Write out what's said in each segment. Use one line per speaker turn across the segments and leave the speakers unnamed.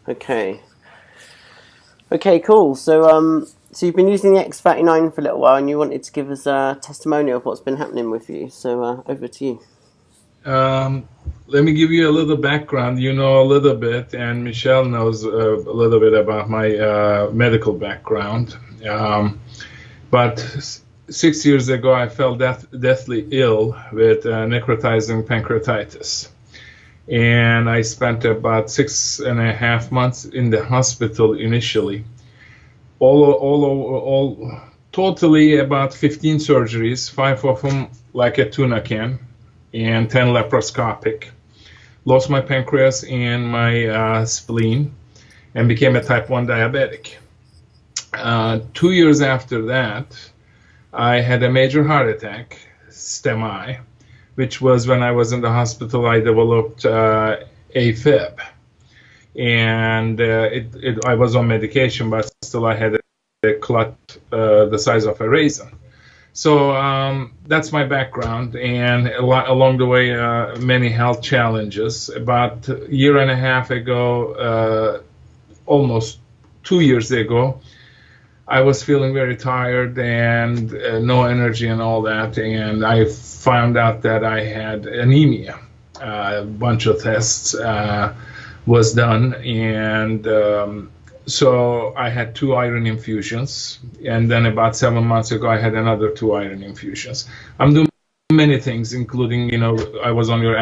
Okay. Okay, cool. So you've been using the X39 for a little while, and you wanted to give us a testimonial of what's been happening with you. So over to you.
Let me give you a little background. You know a little bit, and Michelle knows a little bit about my medical background. But 6 years ago, I fell deathly ill with necrotizing pancreatitis. And I spent about 6.5 months in the hospital initially. All totally about 15 surgeries, 5 of them like a tuna can, and 10 laparoscopic. Lost my pancreas and my spleen, and became a type 1 diabetic. 2 years after that, I had a major heart attack, STEMI, which was when I was in the hospital. I developed AFib, and I was on medication, but still I had a clot the size of a raisin. So that's my background, and along the way, many health challenges. About a year and a half ago, almost 2 years ago, I was feeling very tired and no energy and all that, and I found out that I had anemia. A bunch of tests was done, and so I had 2 iron infusions, and then about 7 months ago I had another 2 iron infusions. I'm doing many things, including, I was on your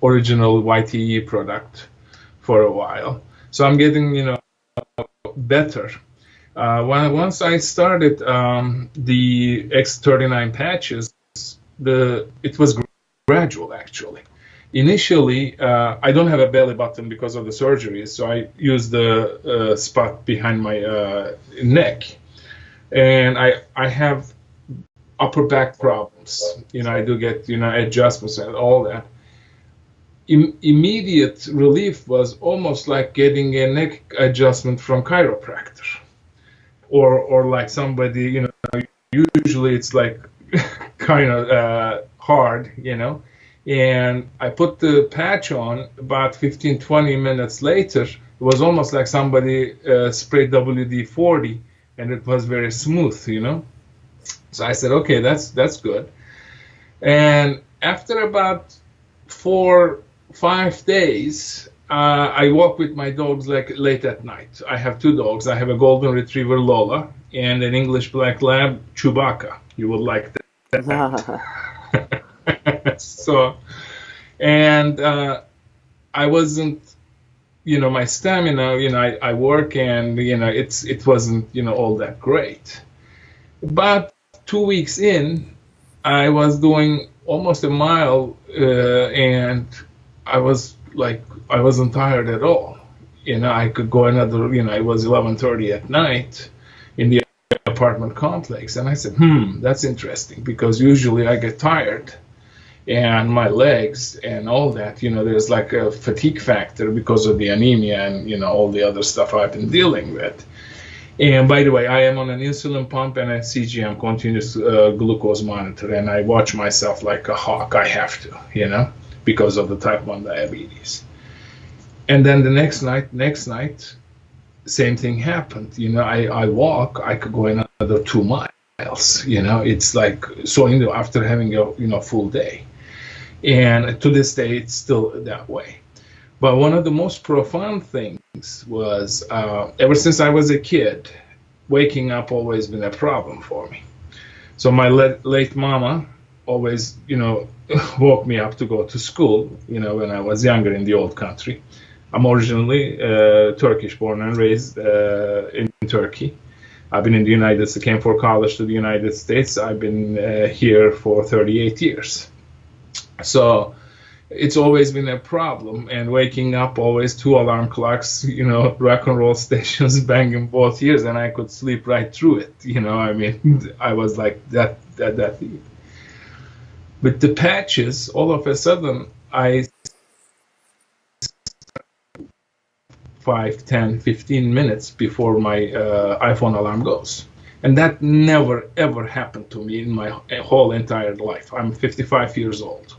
original YTE product for a while, so I'm getting, better. Once I started the X39 patches, it was gradual actually. Initially, I don't have a belly button because of the surgery, so I use the spot behind my neck, and I have upper back problems. I do get adjustments and all that. Immediate relief was almost like getting a neck adjustment from chiropractor, or like somebody, usually it's like kind of hard, and I put the patch on. About 15-20 minutes later, it was almost like somebody sprayed WD-40, and it was very smooth, So I said, okay, that's good. And after about 4-5 days, I walk with my dogs like late at night. I have 2 dogs. I have a golden retriever, Lola, and an English black lab, Chewbacca. You would like that. So, and I wasn't, my stamina, I work, and it wasn't, all that great. But 2 weeks in, I was doing almost a mile, and I wasn't tired at all. I could go another, it was 11:30 at night in the apartment complex, and I said, that's interesting, because usually I get tired, and my legs and all that, there's like a fatigue factor because of the anemia and, all the other stuff I've been dealing with. And by the way, I am on an insulin pump and a CGM, continuous glucose monitor, and I watch myself like a hawk. I have to, because of the type 1 diabetes. And then the next night, same thing happened. I walk, I could go another 2 miles, it's like, so after having a, full day. And to this day, it's still that way. But one of the most profound things was, ever since I was a kid, waking up always been a problem for me. So my late mama always, woke me up to go to school, when I was younger in the old country. I'm originally Turkish, born and raised in Turkey. I've been in the United States, came for college to the United States. I've been here for 38 years. So it's always been a problem, and waking up always 2 alarm clocks, rock and roll stations banging both ears, and I could sleep right through it. I was like that. With the patches, all of a sudden, I 5, 10, 15 minutes before my iPhone alarm goes. And that never, ever happened to me in my whole entire life. I'm 55 years old.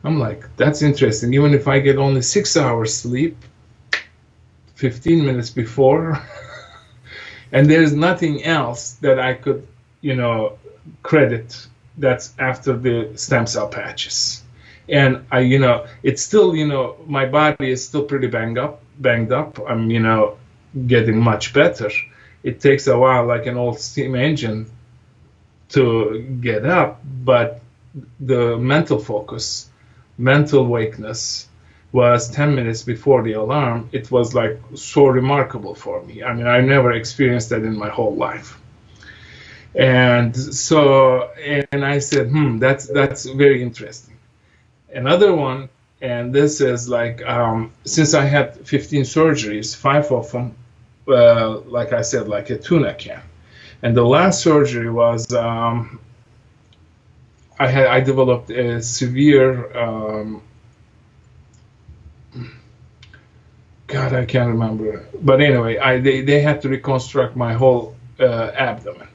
I'm like, that's interesting. Even if I get only 6 hours sleep, 15 minutes before, and there's nothing else that I could, credit that's after the stem cell patches. And it's still, my body is still pretty banged up. I'm, getting much better. It takes a while, like an old steam engine, to get up, but the mental focus, mental awakeness was 10 minutes before the alarm. It was like so remarkable for me. I mean, I never experienced that in my whole life. And so, and I said, that's very interesting. Another one, and this is like, since I had 15 surgeries, 5 of them, like I said, like a tuna can. And the last surgery was, I developed a severe, God, I can't remember. But anyway, they had to reconstruct my whole abdomen.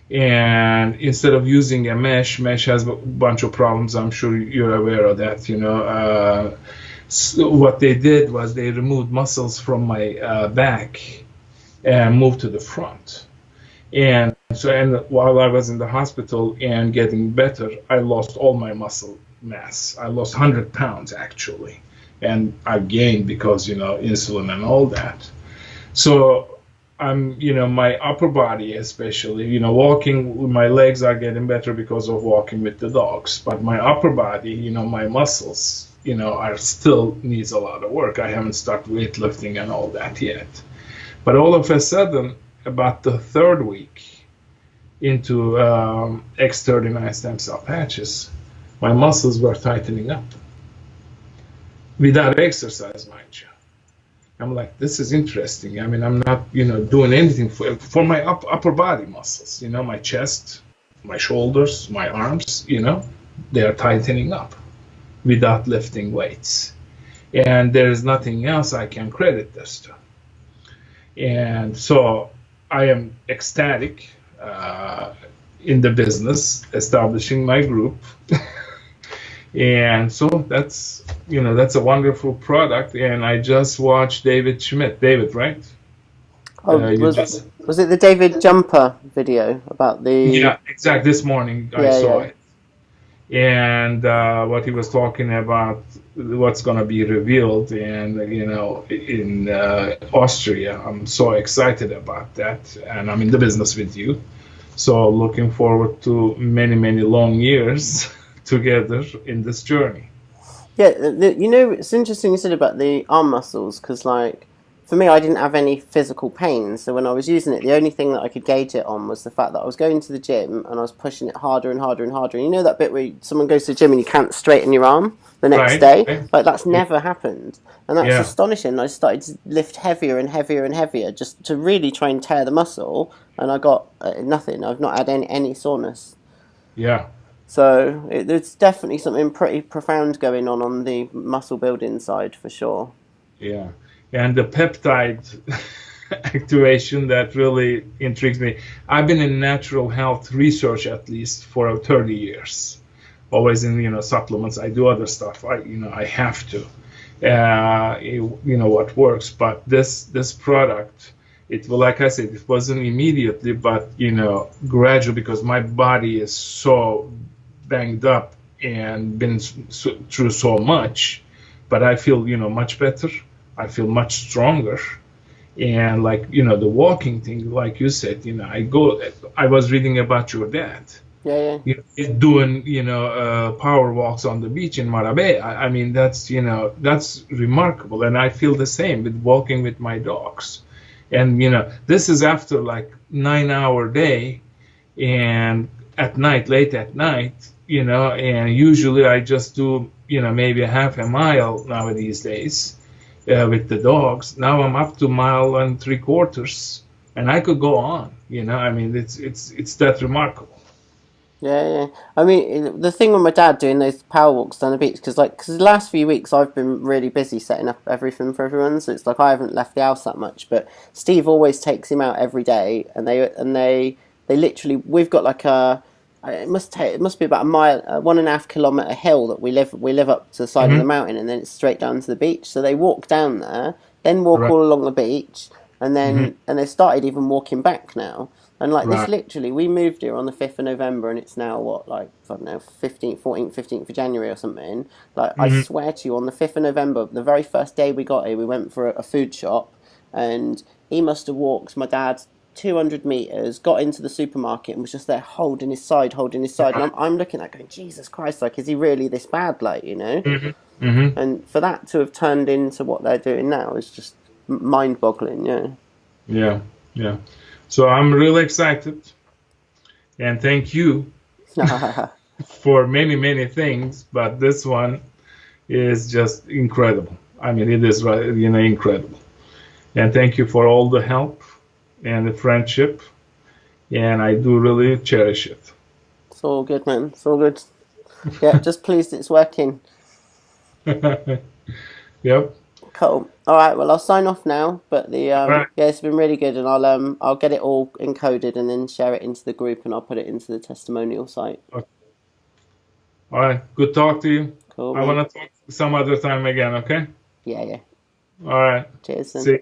And instead of using a mesh has a bunch of problems. I'm sure you're aware of that, So what they did was they removed muscles from my back and moved to the front. And so, and while I was in the hospital and getting better, I lost all my muscle mass. I lost 100 pounds actually. And I gained because, insulin and all that. So I'm, my upper body especially, walking, my legs are getting better because of walking with the dogs. But my upper body, my muscles, are still needs a lot of work. I haven't started weightlifting and all that yet. But all of a sudden, about the third week into X39 stem cell patches, my muscles were tightening up without exercise, mind you. I'm like, this is interesting. I mean, I'm not, doing anything for my upper body muscles, my chest, my shoulders, my arms, they are tightening up without lifting weights. And there's nothing else I can credit this to. And so I am ecstatic in the business, establishing my group. And so that's, that's a wonderful product. And I just watched David Schmidt. David, right?
Oh, was it the David Jumper video about the...
Yeah, exactly. This morning I saw it. And what he was talking about, what's going to be revealed, and in Austria. I'm so excited about that, and I'm in the business with you, so looking forward to many, many long years together in this journey.
Yeah, it's interesting you said about the arm muscles, because like for me, I didn't have any physical pain, so when I was using it, the only thing that I could gauge it on was the fact that I was going to the gym and I was pushing it harder and harder and harder. And that bit where someone goes to the gym and you can't straighten your arm the next day?
Right.
Like, that's never happened. And that's astonishing. I started to lift heavier and heavier and heavier just to really try and tear the muscle, and I got nothing. I've not had any soreness.
Yeah.
So there's definitely something pretty profound going on the muscle building side, for sure.
Yeah. And the peptide activation, that really intrigues me. I've been in natural health research at least for 30 years. Always in supplements. I do other stuff. I have to. What works. But this product, it will, like I said, it wasn't immediately, but gradual, because my body is so banged up and been through so much. But I feel much better. I feel much stronger. And like, the walking thing, like you said, I was reading about your dad.
Yeah.
Doing, power walks on the beach in Marabe. I mean, that's remarkable. And I feel the same with walking with my dogs. And, this is after like 9-hour day, and at night, late at night, and usually I just do, maybe a half a mile now these days. With the dogs. Now I'm up to 1.75 miles, and I could go on. I mean, it's that remarkable.
Yeah. I mean, the thing with my dad doing those power walks down the beach, because the last few weeks I've been really busy setting up everything for everyone, so it's like I haven't left the house that much. But Steve always takes him out every day, and they literally, we've got like it must be about a mile, 1.5 kilometre hill that we live up to the side of the mountain, and then it's straight down to the beach. So they walk down there then walk
Right.
all along the beach, and
Hmm.
then and they started even walking back now. And like this,
Right.
literally, we moved here on the 5th of November, and it's now what, like, I don't know, 15th, 14th, 15th of January or something. Like, I
Hmm.
swear to you, on the 5th of November, the very first day we got here, we went for a food shop, and he must have walked, my dad, 200 meters, got into the supermarket, and was just there holding his side, holding his side. And
Right.
I'm looking at that going, Jesus Christ, like, is he really this bad, like, you know?
Hmm. Hmm.
And for that to have turned into what they're doing now is just mind-boggling, yeah.
Yeah. Yeah. So I'm really excited, and thank you for many, many things, but this one is just incredible. I mean, it is right, incredible. And thank you for all the help and the friendship, and I do really cherish it.
It's all good, man. It's all good. Yeah, just pleased it's working.
Yep.
Cool. All right. Well, I'll sign off now. But the
All right.
yeah, it's been really good, and I'll get it all encoded and then share it into the group, and I'll put it into the testimonial site.
Okay. All right. Good talk to you.
Cool,
I
man.
want to talk some other time again. Okay.
Yeah, yeah.
All right.
Cheers, then.
See.